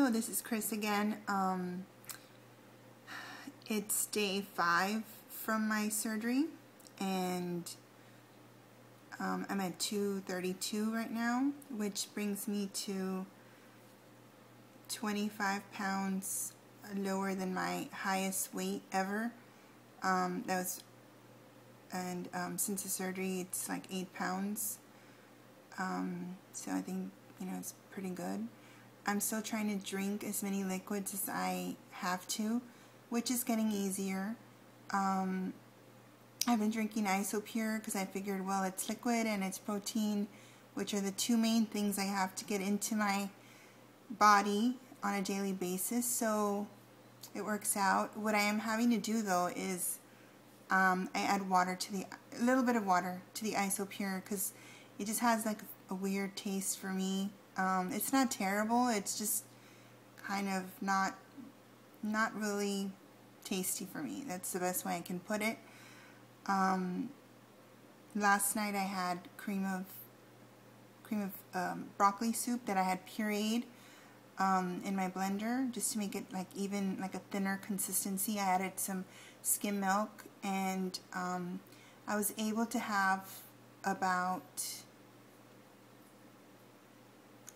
Hello, this is Chris again. It's day 5 from my surgery, and I'm at 232 right now, which brings me to 25 pounds lower than my highest weight ever. Since the surgery, it's like 8 pounds. So I think, it's pretty good. I'm still trying to drink as many liquids as I have to, which is getting easier. I've been drinking Isopure because I figured, well, it's liquid and it's protein, which are the two main things I have to get into my body on a daily basis, so it works out. What I am having to do, though, is I add a little bit of water to the Isopure because it just has like a weird taste for me. It's not terrible, it's just kind of not really tasty for me. That's the best way I can put it. Last night I had cream of broccoli soup that I had pureed in my blender just to make it like even like a thinner consistency. I added some skim milk, and I was able to have about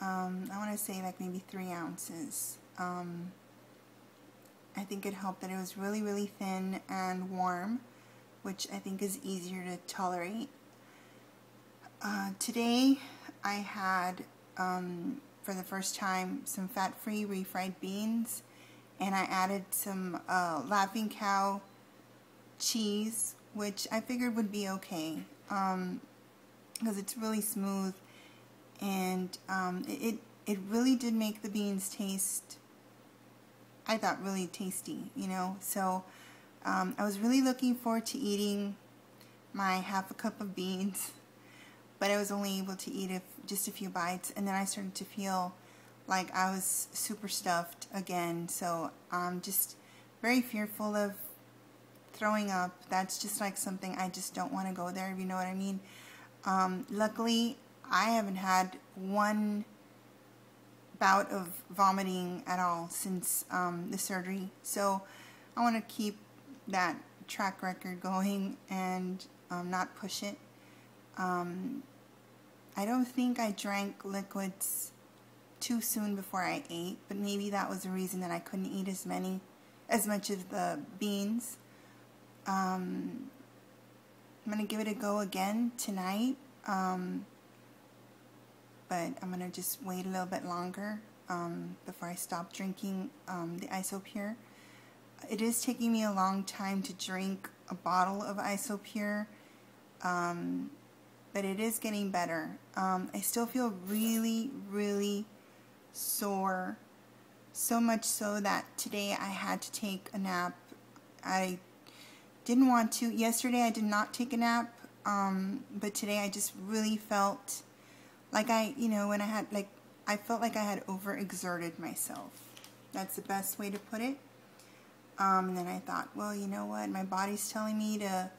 I want to say like maybe 3 ounces. I think it helped that it was really, really thin and warm, which I think is easier to tolerate. Today I had, for the first time, some fat-free refried beans, and I added some Laughing Cow cheese, which I figured would be okay, because it's really smooth, and it really did make the beans taste, I thought, really tasty, so I was really looking forward to eating my half a cup of beans, but I was only able to eat just a few bites, and then I started to feel like I was super stuffed again, so I'm just very fearful of throwing up. That's just like something I just don't want to go there, if you know what I mean. Luckily, I haven't had one bout of vomiting at all since the surgery, so I want to keep that track record going and not push it. I don't think I drank liquids too soon before I ate, but maybe that was the reason that I couldn't eat as much of the beans. I'm going to give it a go again tonight, but I'm going to just wait a little bit longer before I stop drinking the Isopure. It is taking me a long time to drink a bottle of Isopure, but it is getting better. I still feel really, really sore, so much so that today I had to take a nap. I didn't want to. Yesterday I did not take a nap, but today I just really felt like I felt like I had overexerted myself. That's the best way to put it. And then I thought, well, you know what? My body's telling me to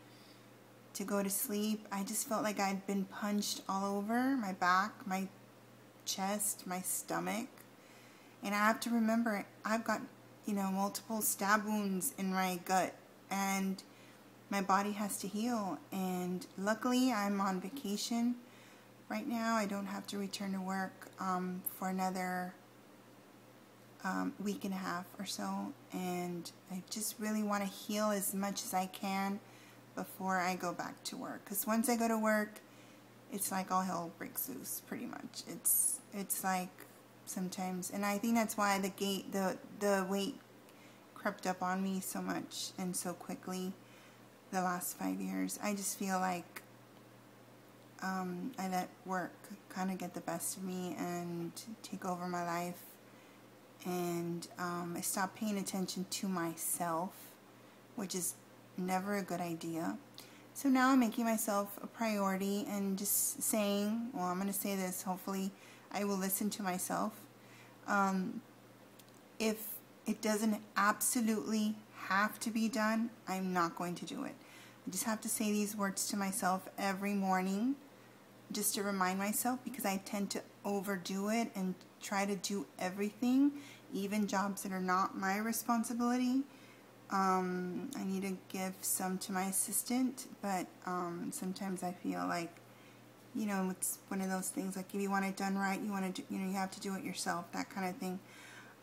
go to sleep. I just felt like I'd been punched all over my back, my chest, my stomach. And I have to remember, I've got, multiple stab wounds in my gut, and my body has to heal. And luckily, I'm on vacation right now. I don't have to return to work for another week and a half or so, and I just really want to heal as much as I can before I go back to work, because once I go to work, it's like all hell breaks loose, pretty much. It's like sometimes, and I think that's why the weight crept up on me so much and so quickly the last 5 years. I just feel like I let work kind of get the best of me and take over my life, and I stopped paying attention to myself, which is never a good idea. So now I'm making myself a priority and just saying, well, I'm going to say this, hopefully I will listen to myself. If it doesn't absolutely have to be done, I'm not going to do it. I just have to say these words to myself every morning just to remind myself, because I tend to overdo it and try to do everything, even jobs that are not my responsibility. I need to give some to my assistant, but sometimes I feel like, you know, it's one of those things, like if you want it done right, you want to do, you know, you have to do it yourself, that kind of thing.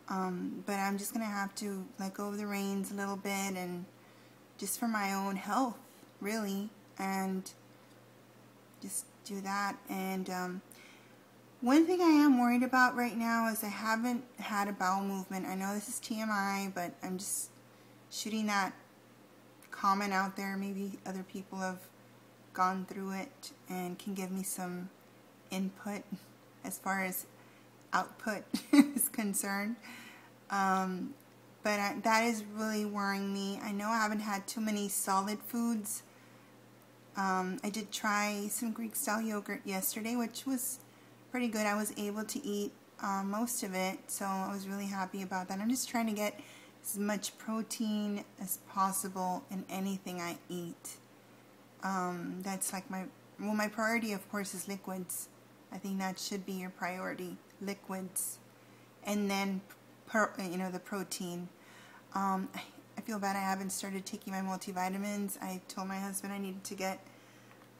But I'm just going to have to let go of the reins a little bit, and just for my own health, really, and just do that. And one thing I am worried about right now is I haven't had a bowel movement. I know this is TMI, but I'm just shooting that comment out there. Maybe other people have gone through it and can give me some input as far as output is concerned. But that is really worrying me. I know I haven't had too many solid foods. I did try some Greek style yogurt yesterday, which was pretty good. I was able to eat most of it, so I was really happy about that. I'm just trying to get as much protein as possible in anything I eat. That's like my priority, of course, is liquids. I think that should be your priority, liquids, and then the protein. I feel bad I haven't started taking my multivitamins. I told my husband I needed to get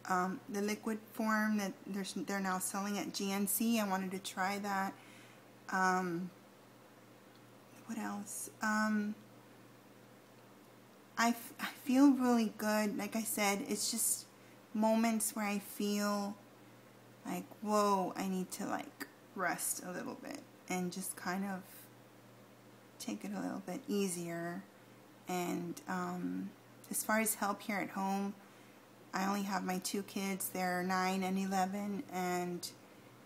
the liquid form that they're now selling at GNC. I wanted to try that. What else? I feel really good. Like I said, it's just moments where I feel like, whoa, I need to like rest a little bit and just kind of take it a little bit easier. And as far as help here at home, I only have my 2 kids. They're 9 and 11, and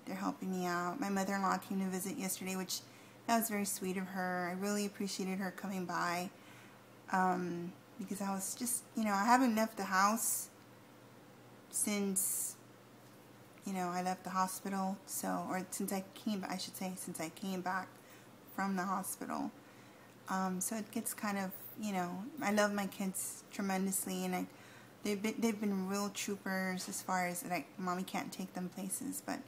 they're helping me out. My mother-in-law came to visit yesterday, which that was very sweet of her. I really appreciated her coming by, because I was just, you know, I haven't left the house since, you know, I left the hospital. So, or since I came, I should say, since I came back from the hospital. So it gets kind of, you know, I love my kids tremendously, and they've been real troopers as far as, like, mommy can't take them places, but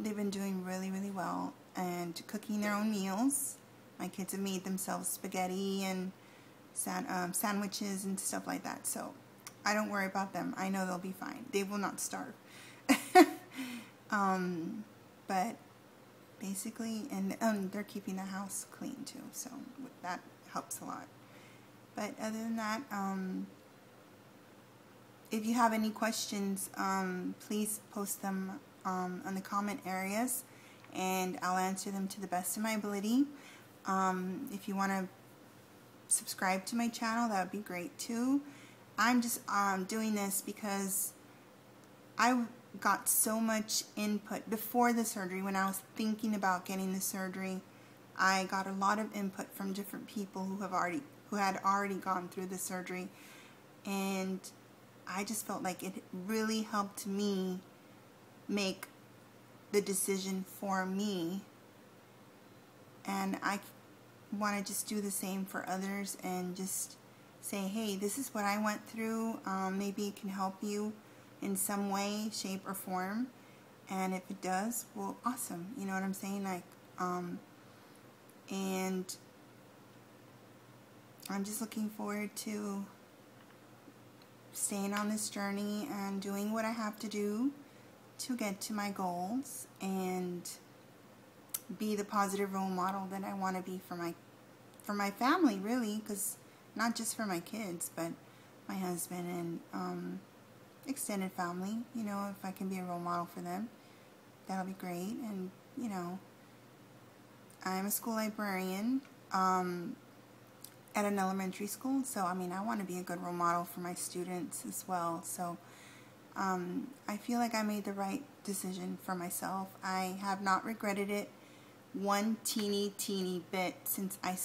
they've been doing really, really well and cooking their own meals. My kids have made themselves spaghetti and sandwiches and stuff like that, so I don't worry about them. I know they'll be fine. They will not starve. But basically, and they're keeping the house clean too, so that helps a lot. But other than that, if you have any questions, please post them on the comment areas, and I'll answer them to the best of my ability. If you want to subscribe to my channel, that would be great too. I'm just doing this because I got so much input before the surgery. When I was thinking about getting the surgery, I got a lot of input from different people who had already gone through the surgery, and I just felt like it really helped me make the decision for me, and I want to just do the same for others and just say, hey, this is what I went through. Maybe it can help you in some way, shape, or form, and if it does, well, awesome. You know what I'm saying? Like, and I'm just looking forward to staying on this journey and doing what I have to do to get to my goals and be the positive role model that I want to be for my family, really, because not just for my kids, but my husband and extended family. You know, if I can be a role model for them, that'll be great. And, you know, I'm a school librarian at an elementary school, so I mean, I want to be a good role model for my students as well. So I feel like I made the right decision for myself. I have not regretted it one teeny bit since I had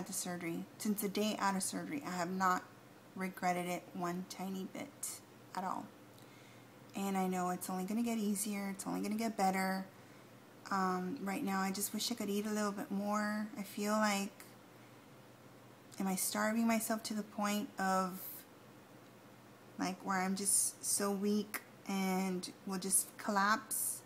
the surgery. Since the day out of surgery, I have not regretted it one tiny bit at all. And I know it's only going to get easier. It's only going to get better. Right now, I just wish I could eat a little bit more. I feel like, am I starving myself to the point of, like, where I'm just so weak and will just collapse?